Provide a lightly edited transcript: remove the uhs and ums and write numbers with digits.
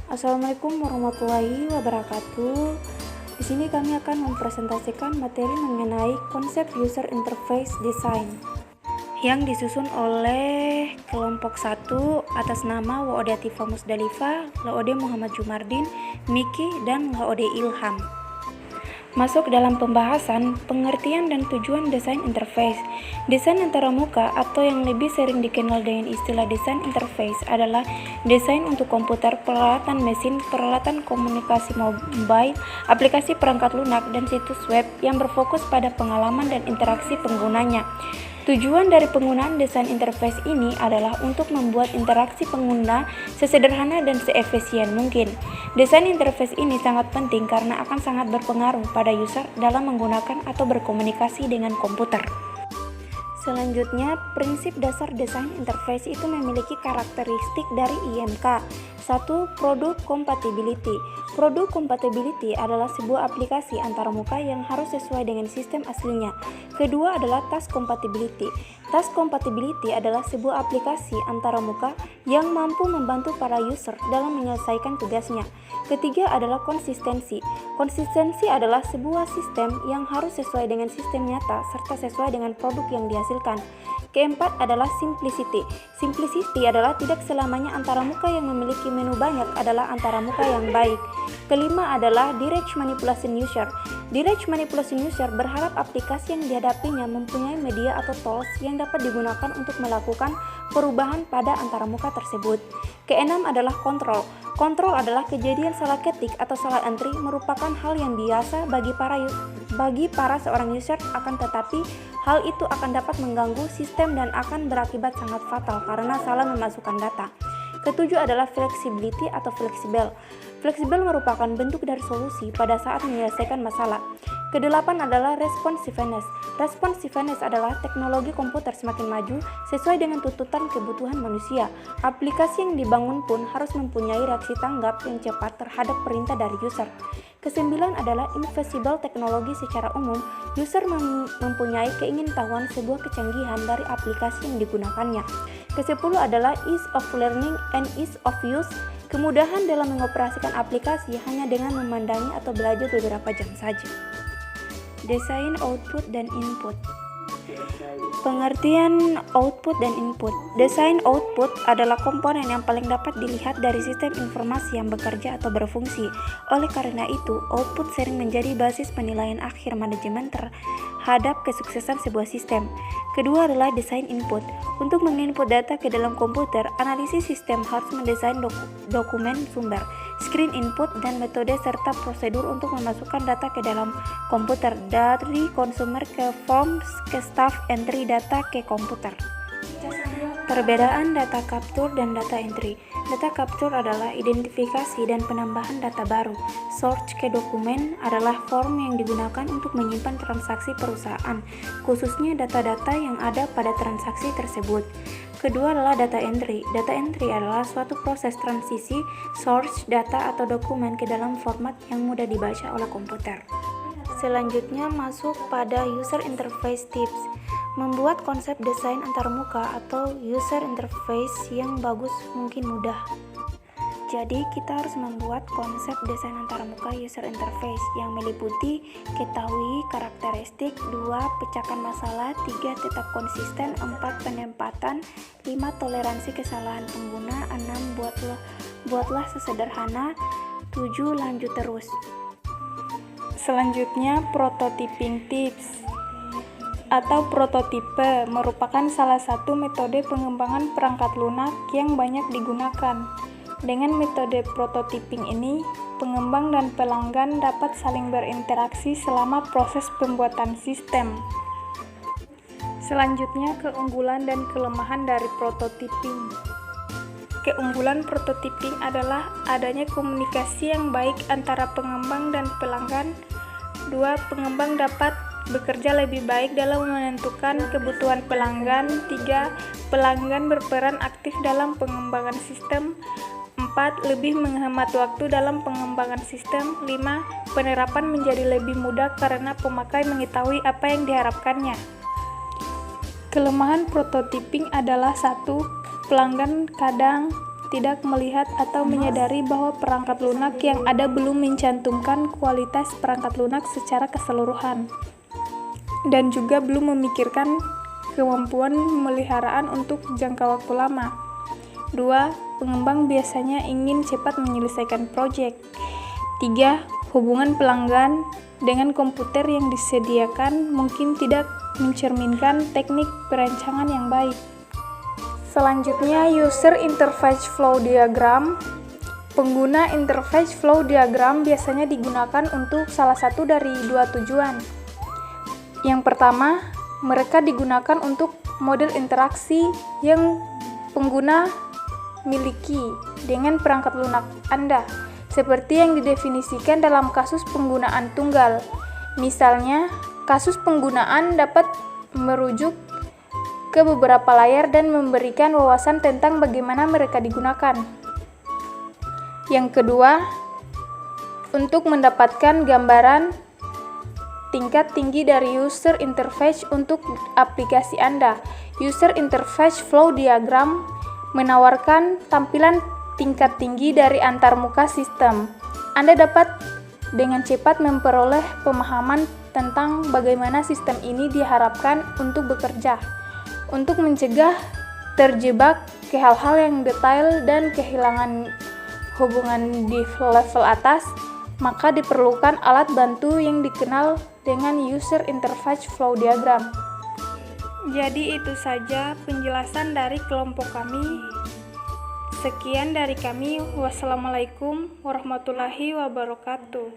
Assalamualaikum warahmatullahi wabarakatuh. Di sini kami akan mempresentasikan materi mengenai konsep user interface design yang disusun oleh kelompok 1 atas nama Laode Atifa Musdalifa, Laode Muhammad Jumardin, Miki, dan Laode Ilham. Masuk dalam pembahasan pengertian dan tujuan desain interface. Desain antaramuka atau yang lebih sering dikenal dengan istilah desain interface adalah desain untuk komputer, peralatan mesin, peralatan komunikasi mobile, aplikasi perangkat lunak, dan situs web yang berfokus pada pengalaman dan interaksi penggunanya. Tujuan dari penggunaan desain interface ini adalah untuk membuat interaksi pengguna sesederhana dan seefisien mungkin. Desain interface ini sangat penting karena akan sangat berpengaruh pada user dalam menggunakan atau berkomunikasi dengan komputer. Selanjutnya, prinsip dasar desain interface itu memiliki karakteristik dari IMK. 1. Product Compatibility. Product Compatibility adalah sebuah aplikasi antaramuka yang harus sesuai dengan sistem aslinya. Kedua adalah Task Compatibility. Task Compatibility adalah sebuah aplikasi antaramuka yang mampu membantu para user dalam menyelesaikan tugasnya. Ketiga adalah konsistensi. Konsistensi adalah sebuah sistem yang harus sesuai dengan sistem nyata serta sesuai dengan produk yang dihasilkan. Keempat adalah simplicity. Simplicity adalah tidak selamanya antaramuka yang memiliki menu banyak adalah antaramuka yang baik. Kelima adalah direct manipulation user. Direct manipulation user berharap aplikasi yang dihadapinya mempunyai media atau tools yang dapat digunakan untuk melakukan perubahan pada antaramuka tersebut. Keenam adalah kontrol. Kontrol adalah kejadian salah ketik atau salah entry merupakan hal yang biasa bagi para seorang user, akan tetapi hal itu akan dapat mengganggu sistem dan akan berakibat sangat fatal karena salah memasukkan data. Ketujuh adalah flexibility atau fleksibel. Fleksibel merupakan bentuk dari solusi pada saat menyelesaikan masalah. Kedelapan adalah responsiveness. Responsiveness adalah teknologi komputer semakin maju sesuai dengan tuntutan kebutuhan manusia. Aplikasi yang dibangun pun harus mempunyai reaksi tanggap yang cepat terhadap perintah dari user. Kesembilan adalah invisible teknologi. Secara umum, user mempunyai keingintahuan sebuah kecanggihan dari aplikasi yang digunakannya. Kesepuluh adalah ease of learning and ease of use. Kemudahan dalam mengoperasikan aplikasi hanya dengan memandangi atau belajar beberapa jam saja. Desain output dan input. Pengertian output dan input. Desain output adalah komponen yang paling dapat dilihat dari sistem informasi yang bekerja atau berfungsi. Oleh karena itu, output sering menjadi basis penilaian akhir manajemen terhadap kesuksesan sebuah sistem. Kedua adalah desain input. Untuk menginput data ke dalam komputer, analisis sistem harus mendesain dokumen sumber, screen input, dan metode serta prosedur untuk memasukkan data ke dalam komputer, dari konsumer ke forms ke staff entry data ke komputer. Perbedaan data capture dan data entry. Data capture adalah identifikasi dan penambahan data baru. Search ke dokumen adalah form yang digunakan untuk menyimpan transaksi perusahaan, khususnya data-data yang ada pada transaksi tersebut. Kedua adalah data entry. Data entry adalah suatu proses transisi source data atau dokumen ke dalam format yang mudah dibaca oleh komputer. Selanjutnya masuk pada user interface tips. Membuat konsep desain antarmuka atau user interface yang bagus mungkin mudah. Jadi kita harus membuat konsep desain antarmuka user interface yang meliputi ketahui karakteristik, 2 pecahkan masalah, 3 tetap konsisten, 4 penempatan, 5 toleransi kesalahan pengguna, 6 buatlah sesederhana, 7 lanjut terus. Selanjutnya prototyping tips atau prototipe merupakan salah satu metode pengembangan perangkat lunak yang banyak digunakan. Dengan metode prototyping ini, pengembang dan pelanggan dapat saling berinteraksi selama proses pembuatan sistem. Selanjutnya, keunggulan dan kelemahan dari prototyping. Keunggulan prototyping adalah adanya komunikasi yang baik antara pengembang dan pelanggan. 2. Pengembang dapat bekerja lebih baik dalam menentukan kebutuhan pelanggan. 3. Pelanggan berperan aktif dalam pengembangan sistem. 4. Lebih menghemat waktu dalam pengembangan sistem. 5. Penerapan menjadi lebih mudah karena pemakai mengetahui apa yang diharapkannya. Kelemahan prototyping adalah 1. Pelanggan kadang tidak melihat atau menyadari bahwa perangkat lunak yang ada belum mencantumkan kualitas perangkat lunak secara keseluruhan, dan juga belum memikirkan kemampuan pemeliharaan untuk jangka waktu lama. 2. Pengembang biasanya ingin cepat menyelesaikan proyek. 3. Hubungan pelanggan dengan komputer yang disediakan mungkin tidak mencerminkan teknik perancangan yang baik. Selanjutnya, User Interface Flow Diagram. Pengguna interface flow diagram biasanya digunakan untuk salah satu dari dua tujuan. Yang pertama, mereka digunakan untuk model interaksi yang pengguna miliki dengan perangkat lunak Anda, seperti yang didefinisikan dalam kasus penggunaan tunggal. Misalnya, kasus penggunaan dapat merujuk ke beberapa layar dan memberikan wawasan tentang bagaimana mereka digunakan. Yang kedua, untuk mendapatkan gambaran tingkat tinggi dari user interface untuk aplikasi Anda. User Interface Flow Diagram menawarkan tampilan tingkat tinggi dari antarmuka sistem. Anda dapat dengan cepat memperoleh pemahaman tentang bagaimana sistem ini diharapkan untuk bekerja. Untuk mencegah terjebak ke hal-hal yang detail dan kehilangan hubungan di level atas, maka diperlukan alat bantu yang dikenal dengan User Interface Flow Diagram. Jadi itu saja penjelasan dari kelompok kami. Sekian dari kami. Wassalamualaikum warahmatullahi wabarakatuh.